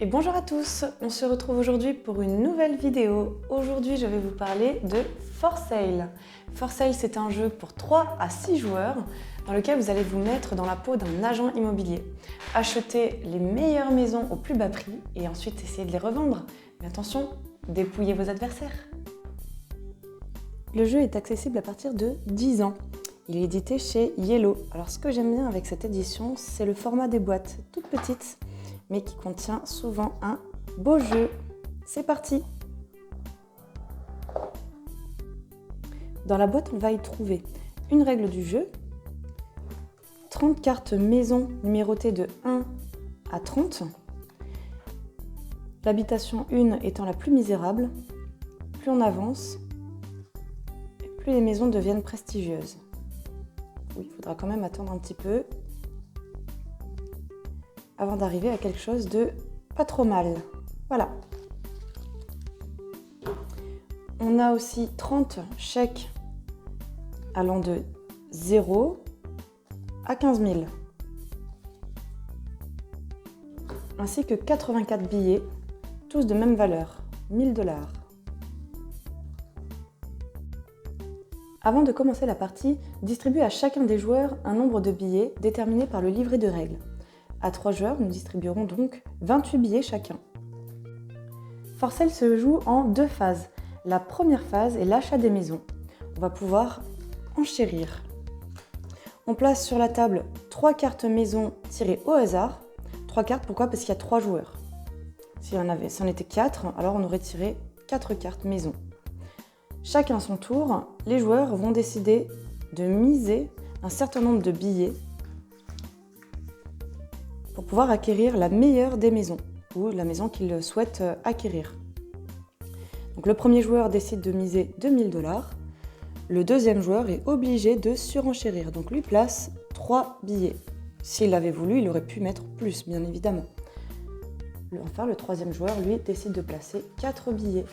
Et bonjour à tous, on se retrouve aujourd'hui pour une nouvelle vidéo. Aujourd'hui, je vais vous parler de For Sale. For Sale, c'est un jeu pour 3 à 6 joueurs dans lequel vous allez vous mettre dans la peau d'un agent immobilier. Acheter les meilleures maisons au plus bas prix et ensuite essayer de les revendre. Mais attention, dépouillez vos adversaires. Le jeu est accessible à partir de 10 ans. Il est édité chez Yellow. Alors ce que j'aime bien avec cette édition, c'est le format des boîtes, toutes petites, mais qui contient souvent un beau jeu. C'est parti! Dans la boîte, on va y trouver une règle du jeu, 30 cartes maison numérotées de 1 à 30, l'habitation 1 étant la plus misérable. Plus on avance, plus les maisons deviennent prestigieuses. Oui, il faudra quand même attendre un petit peu avant d'arriver à quelque chose de pas trop mal. Voilà. On a aussi 30 chèques allant de 0 à 15 000. Ainsi que 84 billets, tous de même valeur, 1000 $. Avant de commencer la partie, distribue à chacun des joueurs un nombre de billets déterminé par le livret de règles. À 3 joueurs, nous distribuerons donc 28 billets chacun. For Sale se joue en 2 phases. La première phase est l'achat des maisons. On va pouvoir enchérir. On place sur la table 3 cartes maison tirées au hasard. 3 cartes, pourquoi? Parce qu'il y a 3 joueurs. Si on était 4, alors on aurait tiré 4 cartes maison. Chacun à son tour, les joueurs vont décider de miser un certain nombre de billets pour pouvoir acquérir la meilleure des maisons ou la maison qu'ils souhaitent acquérir. Donc le premier joueur décide de miser 2000 $. Le deuxième joueur est obligé de surenchérir, donc lui place 3 billets. S'il l'avait voulu, il aurait pu mettre plus, bien évidemment. Enfin, le troisième joueur, lui, décide de placer 4 billets.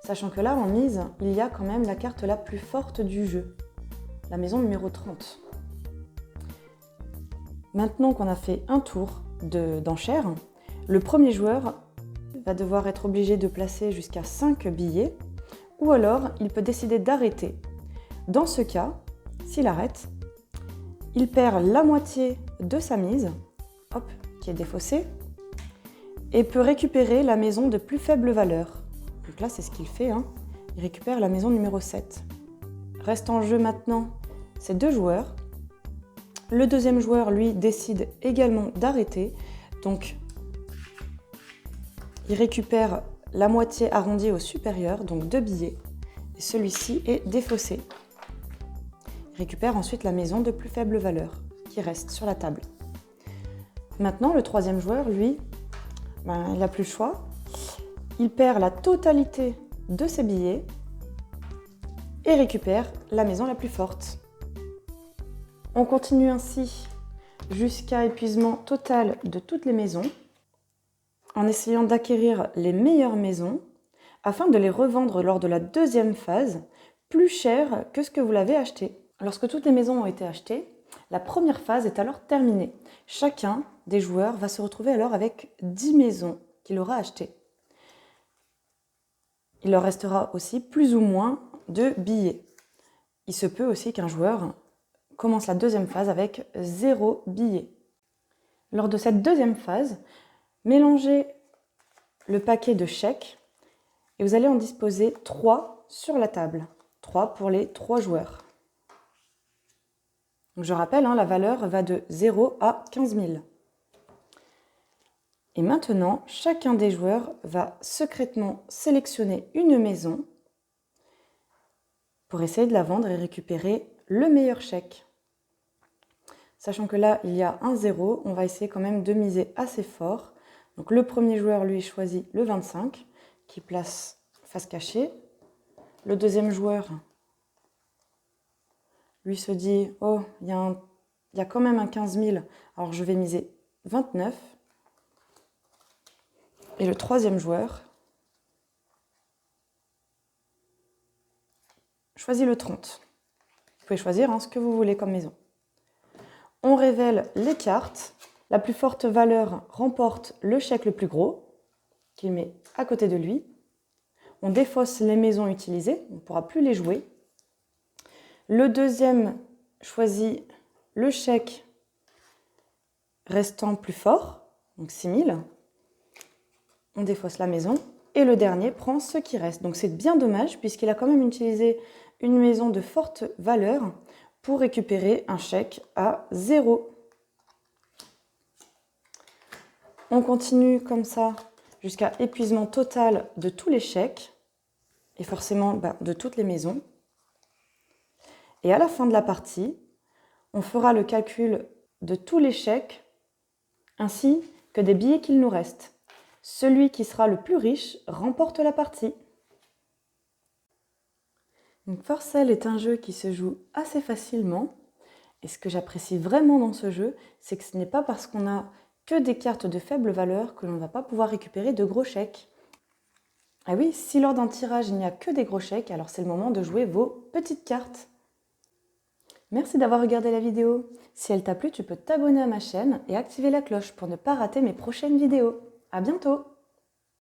Sachant que là, en mise, il y a quand même la carte la plus forte du jeu, la maison numéro 30. Maintenant qu'on a fait un tour d'enchères, le premier joueur va devoir être obligé de placer jusqu'à 5 billets, ou alors il peut décider d'arrêter. Dans ce cas, s'il arrête, il perd la moitié de sa mise, hop, qui est défaussée, et peut récupérer la maison de plus faible valeur. Donc là, c'est ce qu'il fait, il récupère la maison numéro 7. Reste en jeu maintenant ces 2 joueurs. Le deuxième joueur, lui, décide également d'arrêter. Donc, il récupère la moitié arrondie au supérieur, donc 2 billets. Et celui-ci est défaussé. Il récupère ensuite la maison de plus faible valeur, qui reste sur la table. Maintenant, le troisième joueur, lui, il n'a plus le choix. Il perd la totalité de ses billets et récupère la maison la plus forte. On continue ainsi jusqu'à épuisement total de toutes les maisons, en essayant d'acquérir les meilleures maisons afin de les revendre lors de la deuxième phase plus cher que ce que vous l'avez acheté. Lorsque toutes les maisons ont été achetées, la première phase est alors terminée. Chacun des joueurs va se retrouver alors avec 10 maisons qu'il aura achetées. Il leur restera aussi plus ou moins de billets. Il se peut aussi qu'un joueur commence la deuxième phase avec 0 billet. Lors de cette deuxième phase, mélangez le paquet de chèques et vous allez en disposer 3 sur la table. 3 pour les 3 joueurs. Donc je rappelle, la valeur va de 0 à 15 000. Et maintenant, chacun des joueurs va secrètement sélectionner une maison pour essayer de la vendre et récupérer le meilleur chèque. Sachant que là, il y a un 0, on va essayer quand même de miser assez fort. Donc le premier joueur, lui, choisit le 25, qui place face cachée. Le deuxième joueur, lui, se dit « Oh, il y a quand même un 15 000, alors je vais miser 29. » Et le troisième joueur choisit le 30. Vous pouvez choisir ce que vous voulez comme maison. On révèle les cartes La plus forte valeur remporte le chèque le plus gros, qu'il met à côté de lui. On défausse les maisons utilisées, on ne pourra plus les jouer. Le deuxième choisit le chèque restant plus fort, donc 6 000. On défausse la maison. Et le dernier prend ce qui reste. Donc c'est bien dommage puisqu'il a quand même utilisé une maison de forte valeur pour récupérer un chèque à 0. On continue comme ça jusqu'à épuisement total de tous les chèques et forcément de toutes les maisons. Et à la fin de la partie, on fera le calcul de tous les chèques ainsi que des billets qu'il nous reste. Celui qui sera le plus riche remporte la partie. Donc Forcel est un jeu qui se joue assez facilement. Et ce que j'apprécie vraiment dans ce jeu, c'est que ce n'est pas parce qu'on a que des cartes de faible valeur que l'on ne va pas pouvoir récupérer de gros chèques. Ah oui, si lors d'un tirage il n'y a que des gros chèques, alors c'est le moment de jouer vos petites cartes. Merci d'avoir regardé la vidéo. Si elle t'a plu, tu peux t'abonner à ma chaîne et activer la cloche pour ne pas rater mes prochaines vidéos. À bientôt!